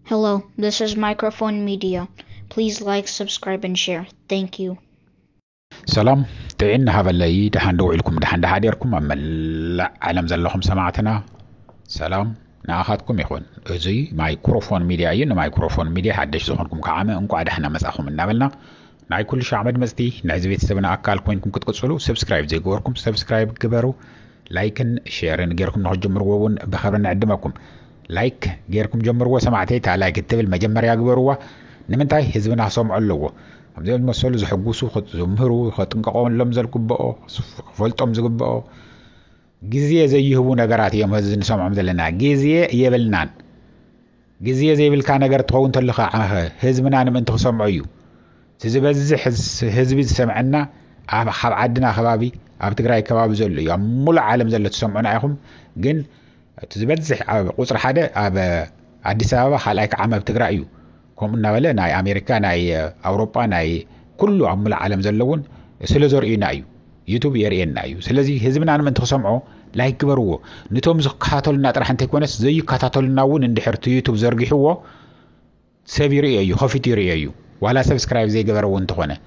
Hello, this is Microphone Media. Please like, subscribe, and share. Thank you. سلام تعين هذا اللي دحندو لكم دحند حديركم أما لا علم زلهم سمعتنا سلام ناخذكم يخون زي مايكروفون ميديا ين مايكروفون ميديا حدش زخونكم كعامة انكو عاد احنا مساخهم النابلنا ناي كل شيء عمد مزدي نعزي بيت سبنا أكال كوينكم كتقصلوا سبسكرايب زي جوركم سبسكرايب كبروا لايكن شيرن غيركم نحج جمروا بخبرنا عدمكم لايك غيركم جمروا سمعتي تعال لايك التبل مجمر يقبروا نمنتاي حزبنا سمع اللو زي المسؤول زحقوسو خد زمهرو خد انقاون لمزلكم بقى فولتم زقبقى جزية زي هبو نقرات يوم هزن سمع مدلنا جزية يبلنان جزية زي بالكان نقر تقون تلقى هزمنا أنا من تخصم عيو تزبز هزبي سمعنا عدنا خبابي أبتقرأي كباب زل يا مول عالم زل تسمعنا ياهم جن تزبز قصر حدا أب أديس أبابا خلاك عم بتقرأيو كم نولا ناي أمريكا ناي أوروبا ناي كله عمل عالم زلون سلزور إينايو يوتيوب يرينايو سلزي هزبنا أنا من تخصمعه لايك برو نتوم كاتولنا طرح انت كونس زي كاتولنا ون اندحرت يوتيوب زرغيحو سبير ايو خفيتير ايو ولا سبسكرايب زي غبرو انت خونه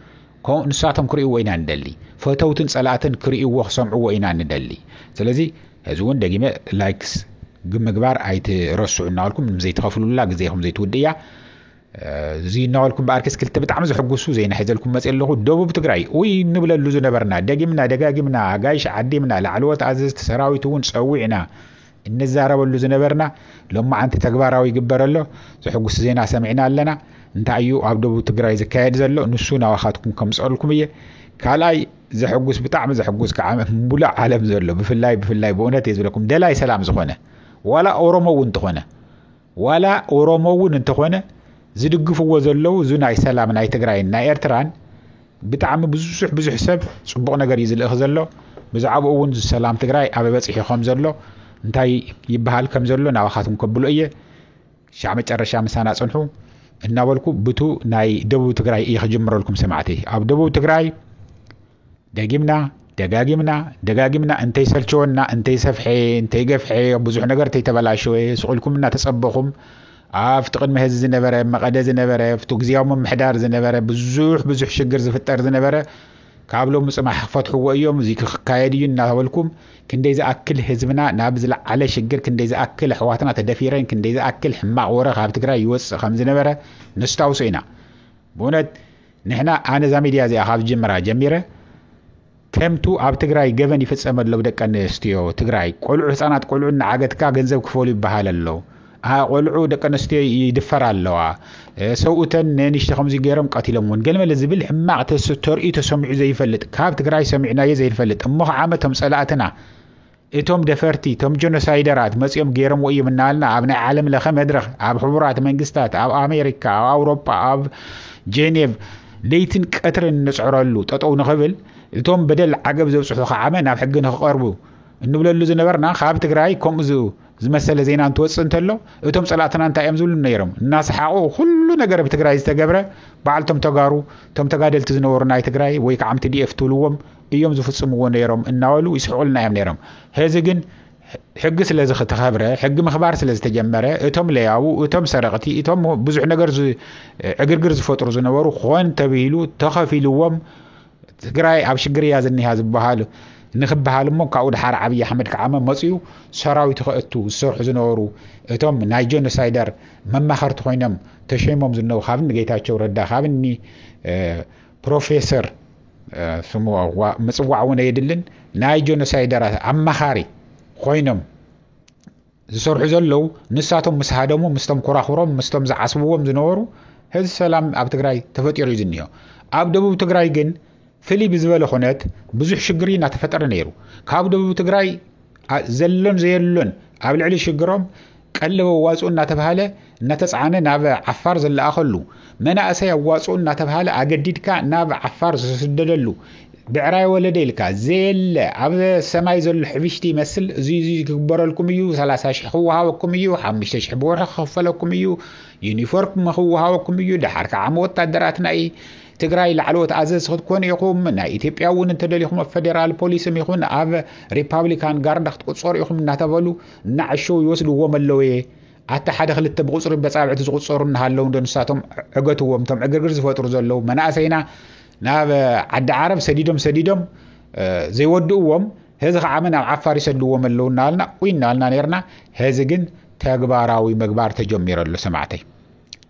كون نساتم كريو وينا ندلي فوتوتن صلاتن كريو سمعو وينا ندلي سلازي هزون دغيمه لايكس مغبار ايت رسعنا لكم زي تخفلولا غزيهم زي توديا زي ناولكم باركس كلت بتعم زحقوسو زي نحزلكم مصيلو دبوب تግራይ وي نبللو زنبرنا دغيمنا غايش عديمنا لعلوت عززت سراويتون صويعنا انزاربلو زنبرنا لما انت تغباراوي يغبرلو زحقوس زينا سمعنا لنا انت ايو اب دبوب تግራይ زكايد زلو نسونا واخاتكم كمصلكم يه كالاي زحقوس بتعم زحقوس كعام مبلع عالم زلو بفلاي بونت يزلكم دلاي سلام زخونه ولا اورومو انت خونه ولا اورومو انت خونه زدقفو زلو زناي سلام ناي تግራይ ناي ኤርትራን بتعم بزح حساب صبق ነገር ይዝልህ ዘሎ بزعب እውን سلام تግራይ ኣብ በጽሒ ኸም ዘሎ እንታይ ይበሃል ከም ዘሎ ናባኻትም ከብሉ እየ ሻዕ መጨረሻ ምሳና ጽንሑ እናበልኩ ብቱ ናይ ደቡብ ትግራይ ይخجمረልኩም ሰማዕቲ ኣብ ደቡብ ትግራይ ደጋጊምና እንተይ ሰልቸወና እንተይ ሰፍሐ እንተይ ገፍሐ ብዙሕ ነገር ተይተበላሸወ ስቁልኩምና ተጸበኹም አፍት ቅድመ ህዝ ዝነበረ መቀደ ዝነበረ ፍቱግዚያው መምሕዳር ዝነበረ ብዙሕ ሽግር ዝፍጠር ዝነበረ ካብሎ ምጽማሕ ፈትሕዎ እዮም እዚ ክካየድ እዩ እናበልኩም ክንደይ ዝኣክል ህዝብና ናብ ዝለዓለ ሽግር ክንደይ ዝኣክል ሕዋትና ተደፊረን ክንደይ ዝኣክል ሕማቅ ወረኽ ኣብ ትግራይ ይወጽእ ከም ዝነበረ ንስታውሶ ኢና ብእውነት ንሕና ኣነ ዛ ሚድያ እዚኣ ካብ ጅምራ ጀሚረ ከምቱ ኣብ ትግራይ ገበን ይፍጸመሎ ደቂ ኣንስትዮ ትግራይ ቆልዑ ህፃናት ቆልዑ ንዓገትካ ገንዘብ ክፈሉ ይበሃል ኣሎ ቆልዑ ደቂ ኣንስትዮ ይድፈር ኣለዋ ሰውእተን ንንሽቲ ከምዚ ገይሮም ቀቲሎምውን ገልመለ ዝብል ሕማቅ ተርእዩ ተሰሚዑ ዘይፈልጥ ካብ ትግራይ ሰሚዕናዮ ዘይፈልጥ እሞ ዓመቶም ጸላእትና እቶም ደፈርቲ እቶም ጀኖሳይደራት መጽኦም ገይሮም እዮም እናልና ኣብ ናይ ዓለም ለኸ መድረኽ ኣብ ሕቡራት መንግስታት ኣብ ኣሜሪካ ኣብ ኣውሮፓ ኣብ ጄኔቭ ለይትን ቀትርን ንጽዕረሉ ጠጠው ንኽብል እቶም በደል ዓገብ ዘብጽሑ ከዓመ ናብ ሕጊ ንኽቐርቡ እንብለሉ ዝነበርና ካብ ትግራይ ከምኡ ዝመሰለ ዜና እንትወጽእ እንተሎ እቶም ጸላእትና እንታይ እዮም ዝብሉ ነይሮም እናስሓቁ ኩሉ ነገር ብትግራይ ዝተገብረ በዓልቶም ተጋሩ ቶም ተጋደልቲ ዝነበሩ ናይ ትግራይ ወይ ከዓ TDF ትብልዎም እዮም ዝፍጽምዎ ነይሮም እናበሉ ይስሕቁልና እዮም ነይሮም ሕዚ ግን ሕጊ ስለ ዝተኸብረ ሕጊ ምኽባር ስለ ዝተጀመረ እቶም ለያው እቶም ሰረቕቲ እቶም ብዙሕ ነገር ዕግርግር ዝፈጥሩ ዝነበሩ ኾን ተቢሉ ተኸፊልዎም ትግራይ ኣብ ሽግር እያ ዝኒሃ ዝበሃል ንኽበሃል እሞ ካብኡ ድሓር ዓብዪ ኣሕመድ ከዓመ መፅኡ ሰራዊት ክእቱ ዝሰርሑ ዝነበሩ እቶም ናይ ጀኖሳይደር መማኸርቲ ኮይኖም ተሸይሞም ዝነበሩ ካብኒ ጌታቸው ረዳ ካብኒ ፕሮፌሰር ስሙ ምጽዋዕ እውን የድልን ናይ ጀኖሳይደራት ኣማኻሪ ኮይኖም ዝሰርሑ ዘለው ንሳቶም ምስ ሃደሙ ምስቶም ኩራኹሮም ምስቶም ዝዓስብዎም ዝነበሩ ሕዚ ሰላም ኣብ ትግራይ ተፈጢሩ እዩ ዝኒሆ ኣብ ደቡብ ትግራይ ግን ፍሊ ብዝበለ ኹነት ብዙሕ ሽግር እናተፈጠረ ነይሩ ካብ ደቡብ ትግራይ ዘሎን ዘየሎን ኣብ ልዕሊ ሽግሮም ቀለበ ዋጽኡ እናተባሃለ እናተጻዕነ ናብ ዓፋር ዘለኣኸሉ መናእሰይ ዋጽኡ እናተባሃለ ኣገዲድካ ናብ ዓፋር ዝስደደሉ ብዕራይ ወለደ ኢልካ ዘየለ ኣብ ሰማይ ዘሎ ሕብሽቲ ይመስል እዚ ክግበረልኩም እዩ 30,000 ክወሃበኩም እዩ 5,000 ብወርሒ ክኸፈለኩም እዩ ዩኒፎርም ክወሃበኩም እዩ ድሓር ከዓ ወታደራት ናይ ትግራይ ላዕለዎት ኣዘዝ ክትኮኑ ኢኹም ናይ ኢትዮጵያ እውን እንተደሊኹም ፌደራል ፖሊስም ይኹን ኣብ ሪፓብሊካን ጋርድ ክትቆጽሩ ኢኹም እናተበሉ እናዕሾው ይወስድዎም ኣለወ ኣታ ሓደ ክልተ ብቁፅሪ በጻብዕቲ ዝቁፀሩና ሃለው እንደንሳቶም ዕገትዎም ቶም ዕግርግር ዝፈጥሩ ዘለው መናእሰይና ናብ ዓዲ ዓረብ ሰዲዶም ዘይወድኡዎም هذا كعمل عفاري سدوا ملون نالنا وين نالنا نيرنا هذا جن تجباراوي مجبار تجمير له سمعتي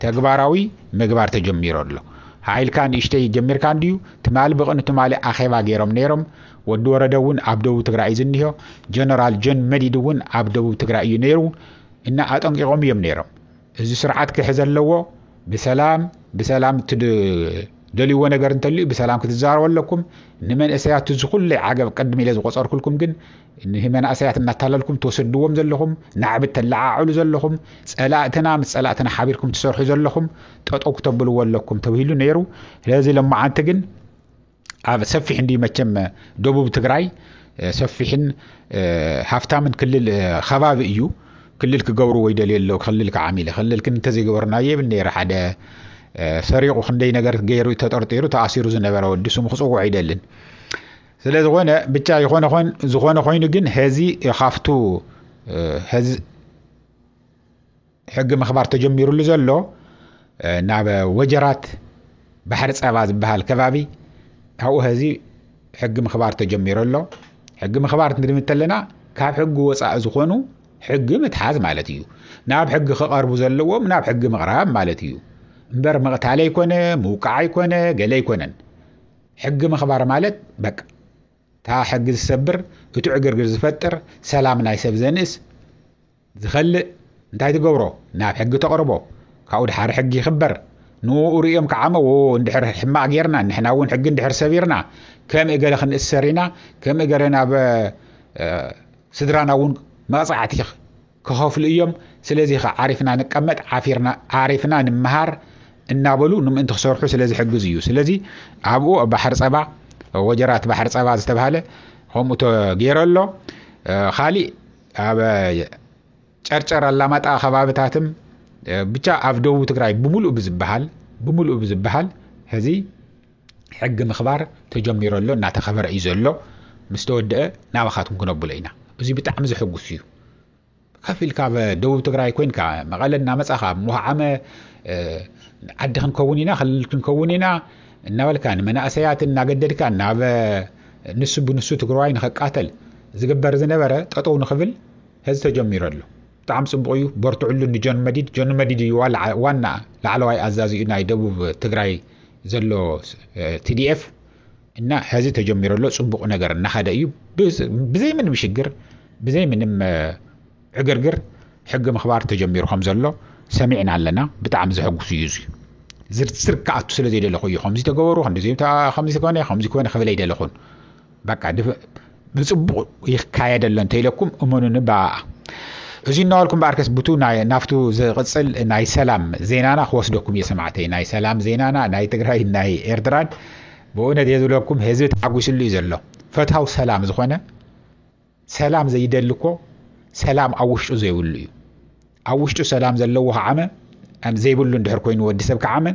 تجباراوي مجبار تجمير له هاي كان يشتي يجمير كان ديو تمال بقى تمال أخيبا جيرم نيرم والدورة دون عبدو تقرأي زنيه جنرال جن مدي دون عبدو تقرأي نيرو إن أتنقي قوم يم نيرم إذا سرعت كحزن لو بسلام تد دلي وانا قرنت اللي بسلام كتزار ولكم نمن اسيات تزخل لي عقب قدم الى زقصر كلكم جن ان همان اسيات نتاللكم توسدوهم زلهم نعبت تلععل زلهم صلاتنا حبيركم تسرحوا زلهم تطوق تبلوا ولكم تويلوا نيرو لازم لما انت جن سفح عندي مچم دبوب تግራይ سفحن هافتا من كل خباب እዩ كللك قبرو ويدليلو خللك عامله خللك انت زي قبرنايه بالنير حدا سريق خندي نجار غيرو تطرطيرو تاثيرو زنبره ودسو مخصو عيدلن ስለዚ ሆነ ብቻ ዝኾነ ኮይኑ ግን هذه يخافتو هذا حق مخبار تجميرو لزلو ናብ وجرات بحر صبا ዝበሃል ከባቢ هاو هذه حق مخبار تجميرو له حق مخبار እንደምተለና ካብ ሕግ ወፃእ ዝኾኑ ሕግ ምትሓዝ ማለት እዩ ናብ ሕግ ከቀርቡ ዘለዎም ናብ ሕግ መቅራብ ማለት እዩ እምበር መቅታለ ይኮነ ሙቃዕ ይኮነ ገለ ይኮነን ሕግ መخبار ማለት በቃ ታ ሕግ ዝሰብር እቱ ዕግርግር ዝፈጥር ሰላም ናይ ሰብ ዘንስ ዝኸልእ እንታይ ትገብሮ ናብ ሕግ ተقرቦ ካው ድሓር ሕግ ይኽበር نوريهم كعمو وندحر حماق غيرنا نحنا ون حق ندحر سبيرنا كم اجل خنسرينا كم اجرنا ب سدرانا ون مصعتي كخوفل اليوم سلازي عارفنا نقمط عارفنا نمهار እናበሉ ንምን ተሰርሑ ስለዚ ሕግዝ እዩ ስለዚ ኣብኡ ባሕር ጸባ ወጀራት ባሕር ጸባ ዝተባሃለ ከምኡ ተገይረሎ खाሊ ኣብ ጨርጨር አላማጣ ከባቢታትም ብቻ ኣብ ደቡብ ትግራይ ብሙሉእ ብዝበሃል ህዚ ሕግ ምኽባር ተጀሚረሎ እናተኸበረ እዩ ዘሎ ምስ ተወደአ ናባኻትኩም ክነብሉ ኢና እዚ ብጣዕሚ ዝሕጉስ እዩ ከፊልካ በደቡብ ትግራይ ኮይንካ መቐለና መጻኻ ሙሃዓመ عد خنكونينا خلل كنكونينا نابلكا مناسيات ناقددكا ناب نسو تقروين خقاتل زغبر زنبره ططو نخبل هز تجميرلو طعم صبقيو برتعلو نجن مديد وانا لعلواي ازازي نا يدبوب تግራይ زلو TDF እና هز تجميرلو صبق ነገር نخدا እዩ بزي من مشجر بزي من عغرغر حق مخبار تجمير خم زلو سمعنا لنا بتعم زحقو سيزي زرزر كاتو سلازي دلخو خمسي تغورو خمسي كونه خبل يدلخون بقى بصبق يخايدلن تيلكم امنون با እዚህ እናልኩም ባርከስ ቡቱ ናፍቱ ዝቅጽል ናይ ሰላም ዜናና ወስደኩም የሰማዕተይ ናይ ሰላም ዜናና ናይ ትግራይ ናይ ኤርትራን በእውነት የዝለኩም ህዝብ ታጉስሉ ይዘሎ ፈታው ሰላም ዝኾነ ሰላም ዘይደልኮ ሰላም አውሽጡ ዘይብሉ እዩ አውሽጡ ሰላም ዘለዎ ዓመ ام ዘይብሉ እንድሕር ኮይኑ ወዲ ሰብ ከዓመ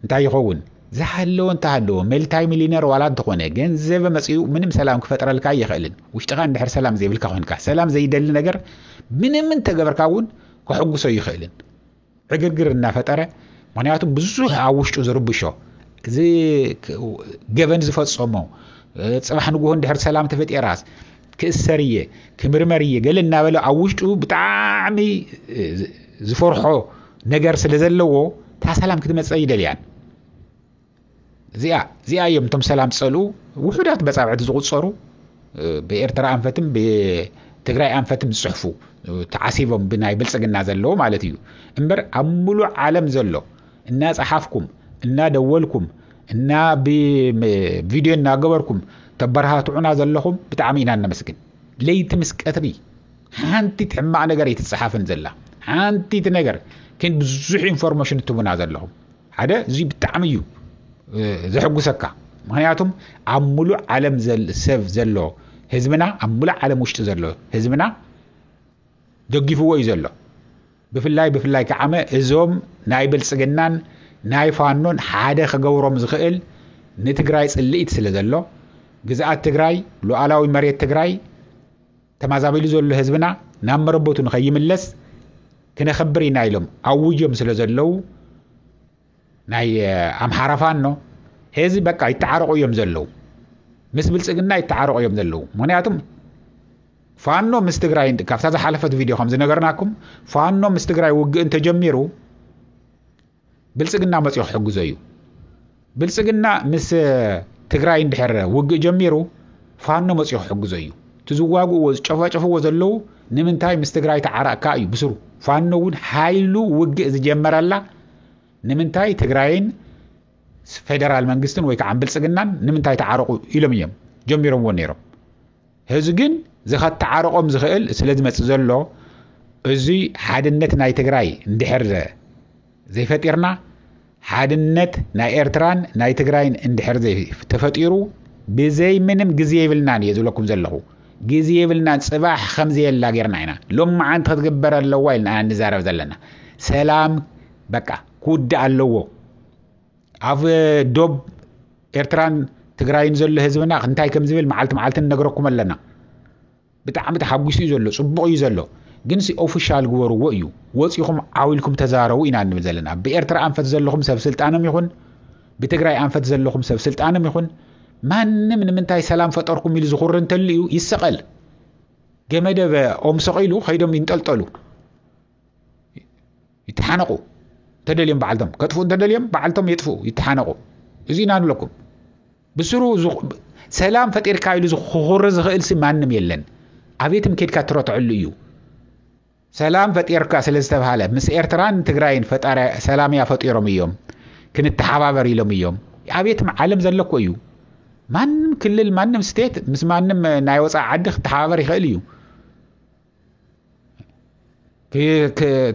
እንታይ ይኸውን زحلو انت هلو ملتاي مليونير ولا تخونه ገንዘብ መጽዩ ምንም ሰላም ክፈጥረልካ ይኽእልን ውሽጥኻ እንድሕር ሰላም ዘይብልካ ኮይንካ ሰላም ዘይደል ነገር ምንም እንተገበርካውን ክሕጉሶ ይኽእልን ዕግርግር እናፈጠረ ምክንያቱም ብዙሕ አውሽጡ ዝርብሾ እዚ ገበን ዝፈጽሞ ጽባሕ ንጉሆ እንድሕር ሰላም ተፈጥራስ ክእሰርየ ክምርመርየ ገለና በለ አውሽጡ ብጣዕሚ ዝፈርሖ ነገር ስለዘለዎ ታ ሰላም ክትመጽእ ይደልያን زي يوم تم سلام صلو وحدات بصابعت زقصرو بኤርትራ አንፈትም በትግራይ አንፈትም ጽሕፉ ተዓሲቦም ብናይ ብልጽግና ዘለው ማለት እዩ እንበር አሙሉ ዓለም ዘለው እና ጻሐፍኩም እና ደወልኩም እና በቪዲዮ እና ገበርኩም ተበረሃቱና ዘለኹም ብጣዕሚ ኢና ነመስግን ለይቲ መስቀትሪ ሓንቲ ትሕማዕ ነገር ይትጽሓፍን ዘላ ሓንቲ ነገር ግን ብዙሕ ኢንፎርሜሽን ትቡና ዘለኹም ሓደ እዚ ብጣዕሚ እዩ زحقوسك معناتهم عملو عالم سيف زلو حزبنا عملو عالم وشت زلو حزبنا دغيفو يزلو بفلاي كعمه ازوم ناي بلصغنان ناي فانون حاده خغورم زخيل نتግራይ ጽልኢት ስለዘሎ ግዛአት ትግራይ ሉዓላዊ መሬት ትግራይ ተማዛበሉ ዘሎ ህዝብና ናመረቦቱ ንኸይምለስ كنخبرينا إلهم أوجهم سلزلو ناي أمحار فانو هذي بقى يتعارقوا يوم زلو مس بلصقنا يتعارقوا يوم زلو ምክንያቱም ፋኖ ምስ ትግራይ ካብታ ዝሓለፈት ቪድዮ ከም ዝነገርናኩም ፋኖ ምስ ትግራይ ውግእን ተጀሚሩ ብልጽግና መጽዮ ሕግዞ እዩ ብልጽግና ምስ ትግራይ እንድሕር ውግእ ጀሚሩ ፋኖ መጽዮ ሕግዞ እዩ ትዝዋጉ ጨፋጨፍዎ ዘለው ንምንታይ ምስ ትግራይ ተዓራቅካ እዩ ብስሩ ፋኖ እውን ሓይሉ ውግእ ዝጀመረላ ንምንታይ ትግራይን ፌደራል መንግስትን ወይ ከዓ ብልጽግናን ንምንታይ ተዓራቁ ኢሎም እዮም ጀሚሮም ወነይሮም ህዝብ ግን ዝኸተዓራቆም ዝኽእል ስለዝመጽ ዘሎ እዚ ሓድነት ናይ ትግራይ እንድሕር ዘይፈጢርና ሓድነት ናይ ኤርትራን ናይ ትግራይን እንድሕር ተፈጢሩ ብዘይ ምንም ግዜ ይብልናን የዝለኩም ዘለኹ ግዜ ይብልናን ጽባሕ ከምዚ የላ ገርና ኢና ሎም ማዓንት ክትግበር ኣለዋ ኢልና ንዛረብ ዘለና ሰላም በቃ ኩድ ኣለዎ ኣብ ዶብ ኤርትራን ትግራይን ዘሎ ህዝብና እንታይ ከም ዝብል መዓልቲ ነግረኩም ኣለና ብጣዕሚ ተሓጉሱ እዩ ዘሎ ጽቡቕ እዩ ዘሎ ግን ሲ ኦፊሻል ግበርዎ እዩ ወፂኹም ዓዊልኩም ተዛረቡ ኢና ንብል ዘለና ብኤርትራ አንፈት ዘለኹም ሰብ ስልጣንም ይኹን ብትግራይ አንፈት ዘለኹም ሰብ ስልጣንም ይኹን ማንም ንምንታይ ሰላም ፈጠርኩም ኢሉ ዝኹርን ተልዩ ይሰቀል ገመደ ኦም ሰቂሉ ኸይዶም ይንጠልጠሉ ይተሓነቁ ተደልዮም በዓልቶም ከጥፉ ተደልዮም በዓልቶም ይጥፉ ይተሓነቁ እዚና ንብለኩም ብስሩ ሰላም ፈጢርካ ኢሉ ዝኹር ዝኽእል ሲ ማንም የለን አቤትም ከድካ ትሮትዕሉ እዩ ሰላም ፈጢርካ ስለዝተባሃለ ምስ ኤርትራን ትግራይን ፈጣሪ ሰላም ያፈጢሮም እዮም ክንተሓባበር ኢሎም እዮም አቤትም ዓለም ዘለኮ እዩ ማንም ክልል ማንም ስቴት ምስ ማንም ናይ ወፃ ዓዲ ተሓባበር ይኽእል እዩ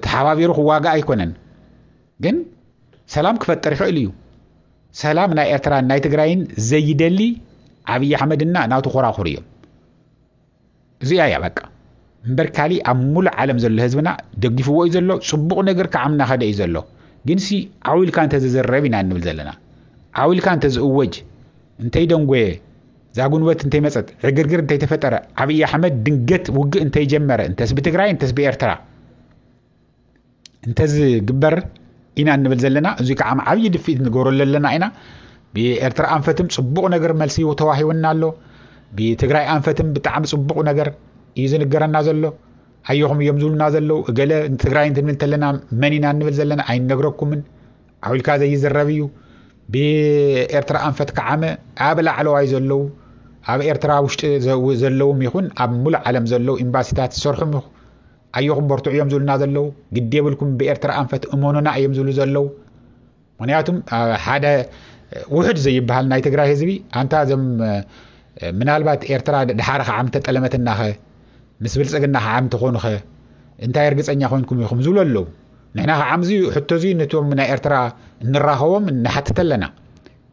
ተሓባቢሩ ዋጋ አይኮነን ግን ሰላም ክፈጠር ይኽእል እዩ ሰላም ናይ ኤርትራን ናይ ትግራይን ዘይደሊ አብይ አሕመድና ናቱ ኾራኹር እዮም እዚያ ያ በቃ እምበርካሊ አሙሉ ዓለም ዘሎ ህዝብና ደግፍዎ እዩ ዘሎ ጽቡቕ ነገር ከዓምና ኸደ እዩ ዘሎ ግን ሲ ዓዊልካ እንተ ዝዘረብ ኢና ንብል ዘለና ዓዊልካ እንተ ዝእወጅ እንተይ ደንጎየ ዛጉንበት እንተይ መጸት ዕግርግር እንተይ ተፈጠረ አብይ አሕመድ ድንገት ውግእ እንተይ ጀመረ እንተስ ብትግራይ እንተስ ብኤርትራ እንተዝ ግበር ኢና ንብል ዘለና እዚ ከዓም ዓብይ ድፊት ንገብሮ ዘለና ኢና ብኤርትራ አንፈትም ጽቡቕ ነገር መልሲ ተዋሂውና ኣሎ ብትግራይ አንፈትም ብጣዕሚ ጽቡቕ ነገር ይዝንገረና ዘሎ አየኹም እዮም ዝብሉና ዘለው እገለ ትግራይ እንትብል ተለና መኒና ንብል ዘለና አይነግረኩምን ዓዊልካ ዘይዝረብ እዩ ብኤርትራ አንፈት ከዓመ ኣብ ላዕለዋይ ዘለው ኣብ ኤርትራ ውሽጢ ዘለውም ይኹን ኣብ ሙሉ ዓለም ዘለው ኤምባሲታት ዝሰርሑም አየኹም በርቱ እዮም ዝብሉና ዘለው ግድ የብልኩም ብኤርትራ አንፈት እሞኑና እዮም ዝብሉ ዘለው ምክንያቱም ሓደ ውሕድ ዘይበሃል ናይ ትግራይ ህዝቢ አንታ ዘም ምናልባት ኤርትራ ድሓረ ዓም ተጠለመትናኸ ምስ ብልጽግና ዓም ተኾኑኸ እንታይ እርግጸኛ ኮይንኩም ይኹም ዝብሉ ኣለው ንሕና ዓምዚ ሕቶዚ ነቶም ናይ ኤርትራ እንራኸቦም ንሓትተለና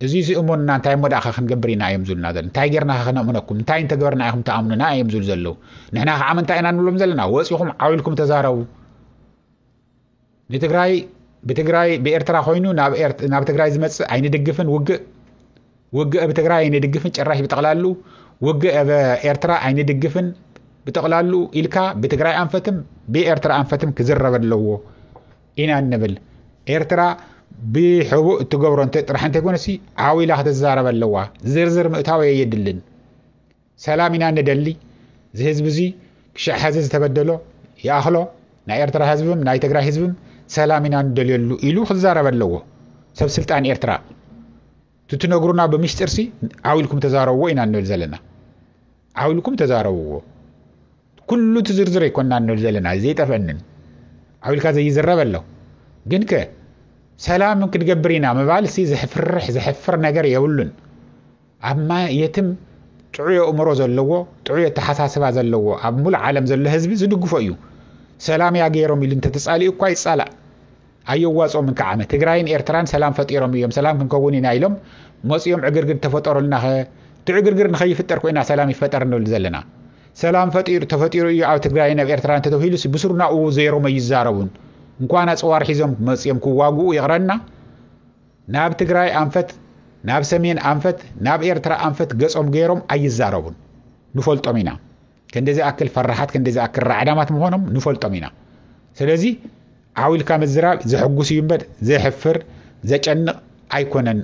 እዚ እሞንና እንታይ ሞዳእኸ ክንገብር ኢና እዮም ዝብሉና ዘለው እንታይ ጌርና ክነእምነኩም እንታይ እንተገበርና ኢኹም ተኣምኑና እዮም ዝብሉ ዘለው ንሕና ዓም እንታይ ኢና ንብሎም ዘለና ወፂኹም ዓዊልኩም ተዛረቡ ንትግራይ ብትግራይ ብኤርትራ ኮይኑ ናብ ትግራይ ዝመጽእ ኣይንድግፍን ውግእ ብትግራይ ኣይንድግፍን ጭራሽ ብጠቕላሉ ውግእ በኤርትራ ኣይንድግፍን ብጠቕላሉ ኢልካ ብትግራይ አንፈትም ብኤርትራ አንፈትም ክዝረብ ኣለዎ ኢና ንብል ኤርትራ ብሕቡእ እትገብሮ እንተ ጥራሕ እንተይኮነሲ ዓዊላ ክትዛረብ ኣለዋ ዝርዝር ምእታዊ የድልን ሰላም ኢና ንደሊ ዝህዝብ እዚ ክሻዕ ሕዚ ዝተበደሎ ይኣኽሎ ናይ ኤርትራ ህዝብም ናይ ትግራይ ህዝብም ሰላም ኢና ንደልየሉ ኢሉ ክዛረብ ኣለዎ ሰብ ስልጣን ኤርትራ ትትነግሩና በምስጢር ሲ ዓዊልኩም ተዛረብዎ ኢና ንብል ዘለና ዓዊልኩም ተዛረብዎ ኩሉ ትዝርዝር ይኮንና ንብል ዘለና ዘይጠፍአንን ዓዊልካ ዘይዝረብ ኣሎ ግን ሰላም ክትገብር ኢና ምባል ሲ ዝሕፍር ነገር የብሉን አማ የትም ጥዑይ እምሮ ዘለዎ ጥዑይ ተሓሳስባ ዘለዎ ኣብ ሙሉ ዓለም ዘሎ ህዝቢ ዝድግፎ እዩ ሰላም ያገይሮም ኢሉ እንተተጻሊኡ እኳ ይጻላእ አየዋጾም ከዓመ ትግራይን ኤርትራን ሰላም ፈጢሮም እዮም ሰላም ክንከውን ኢና ኢሎም መጽዮም ዕግርግር ተፈጠሩልና ትዕግርግር ንኸይፍጠር ኮይና ሰላም ይፈጠር ንብል ዘለና ሰላም ተፈጢሩ እዩ ኣብ ትግራይን ኣብ ኤርትራን ተተሂሉ ብስሩናኡ ዘይሮም ይዛረቡን እንኳን አጽዋር ሒዞም መጽዮም ክዋጉኡ ይቕረና ናብ ትግራይ አንፈት ናብ ሰሜን አንፈት ናብ ኤርትራ አንፈት ገጾም ገይሮም አይዛረቡን ንፈልጦም ኢና ከእንደዚህ አክል ፈራሓት ከእንደዚህ አክል ራዕዳማት መሆኖም ንፈልጦም ኢና ስለዚህ عاويلك مزراب زحقوس ينبر زي حفر زي جنق أيكونن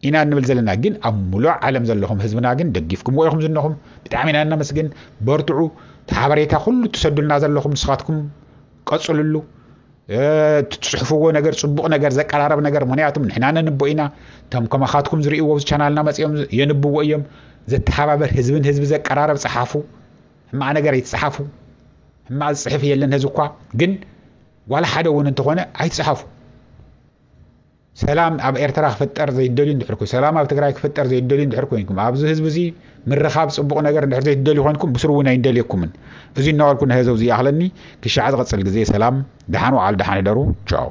إنا نبل زلنا جن أمولع عالم زلهم حزبنا جن دقيفكم وياهم زنهم بتعاملنا أنا مسجن برتعو تحبريتها كله تسدوا لنا زلهم نسخاتكم قصلوا له تصحفوا نجار صبوا نجار زك على عرب نجار منيعتم نحنا نبوينا تم كما خاتكم زريوا وشانالنا مسيهم ينبوا ويم زي تحبر حزب زك على عرب صحافو مع نجار يتصحفوا مع الصحف يلن هزقوا جن ولا حدا ون انت هنا هيتصحفوا سلام اب ارترا فطر زي الدليل ندحركم سلام اب تግራይ ክፈጠር زي الدليل ندحركم እንኩም ኣብዚ ህዝብ እዚ ምረኻብ ጽቡቕ ነገር እንድሕር ዘይ الدليل ይኾንኩም ብስሩና ይንደልየኩም እዚ እናወልኩ ነህዘው እዚ ያኽለኒ ክሻዓት ቀጽል ግዜ ሰላም ደሓኑ ዓል ደሓን ደሩ ቻው